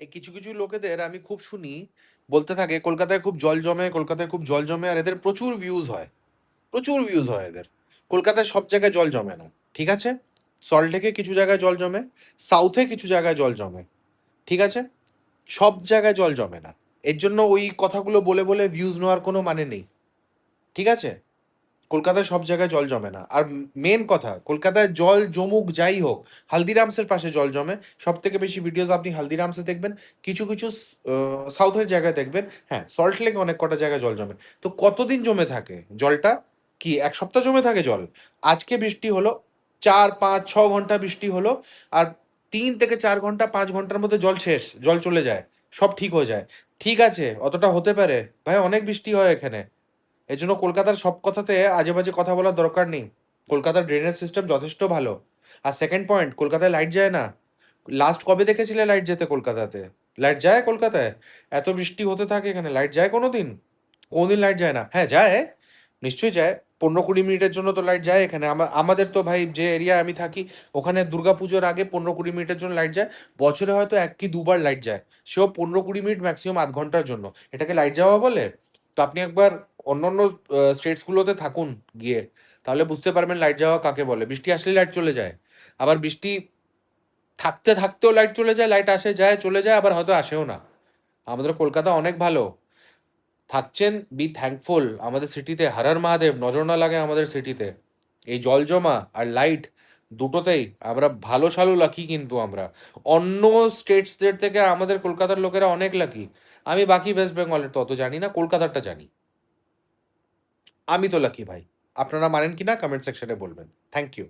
এই কিছু কিছু লোকেদের আমি খুব শুনি বলতে থাকে কলকাতায় খুব জল জমে, কলকাতায় খুব জল জমে, আর এদের প্রচুর ভিউজ হয়, প্রচুর ভিউজ হয় এদের। কলকাতায় সব জায়গায় জল জমে না, ঠিক আছে? সল্টলেকে কিছু জায়গায় জল জমে, সাউথে কিছু জায়গায় জল জমে, ঠিক আছে? সব জায়গায় জল জমে না। এর জন্য ওই কথাগুলো বলে বলে ভিউজ নেওয়ার কোনো মানে নেই, ঠিক আছে? কলকাতায় সব জায়গায় জল জমে না। আর মেন কথা, কলকাতায় জল জমুক যাই হোক, হালদিরামসের পাশে জল জমে। সব থেকে বেশি ভিডিওস আপনি হালদিরামসে দেখবেন, কিছু কিছু সাউথের জায়গায় দেখবেন। হ্যাঁ, সল্ট লেক অনেক কটা জায়গায় জল জমে। তো কতদিন জমে থাকে জলটা? কি এক সপ্তাহ জমে থাকে জল? আজকে বৃষ্টি হলো, 4 5 6 ঘন্টা বৃষ্টি হলো, আর 3 থেকে 4 ঘন্টা 5 ঘন্টার মধ্যে জল শেষ, জল চলে যায়, সব ঠিক হয়ে যায়। ঠিক আছে, অতটা হতে পারে ভাই, অনেক বৃষ্টি হয় এখানে। এই জন্য কলকাতার সব কথাতে আজে বাজে কথা বলার দরকার নেই। কলকাতার ড্রেনেজ সিস্টেম যথেষ্ট ভালো। আর সেকেন্ড পয়েন্ট, কলকাতায় লাইট যায় না। লাস্ট কবে দেখেছিলে লাইট যেতে কলকাতাতে? লাইট যায় কলকাতায়? এত বৃষ্টি হতে থাকে এখানে, লাইট যায় কোনোদিন? কোনোদিন লাইট যায় না? হ্যাঁ যায়, নিশ্চয়ই যায়। 15 20 মিনিটের জন্য তো লাইট যায় এখানে। আমাদের তো ভাই যে এরিয়া আমি থাকি, ওখানে দুর্গাপুজোর আগে 15 20 মিনিটের জন্য লাইট যায়। বছরে হয়তো 1 কি 2 বার লাইট যায়, সেও 15 20 মিনিট, ম্যাক্সিমাম আধ ঘন্টার জন্য। এটাকে লাইট যাওয়া বলে? তো আপনি একবার অন্যান্য স্টেটসগুলোতে থাকুন গিয়ে, তাহলে বুঝতে পারবেন লাইট যাওয়া কাকে বলে। বৃষ্টি আসলেই লাইট চলে যায়, আবার বৃষ্টি থাকতে থাকতেও লাইট চলে যায়, লাইট আসে যায় চলে যায়, আবার হয়তো আসেও না। আমাদের কলকাতা অনেক ভালো। থাকছেন, বি থ্যাঙ্কফুল। আমাদের সিটিতে হর হর মহাদেব, নজর না লাগে আমাদের সিটিতে। এই জল জমা আর লাইট দুটোতেই আমরা ভালো সালু লাকি, কিন্তু আমরা অন্য স্টেটসদের থেকে আমাদের কলকাতার লোকেরা অনেক লাকি। আমি বাকি ওয়েস্ট বেঙ্গলের তো অত জানি না, কলকাতারটা জানি। আমি তো লাকি ভাই। আপনারা মানেন কিনা কমেন্ট সেকশনে বলবেন। Thank you.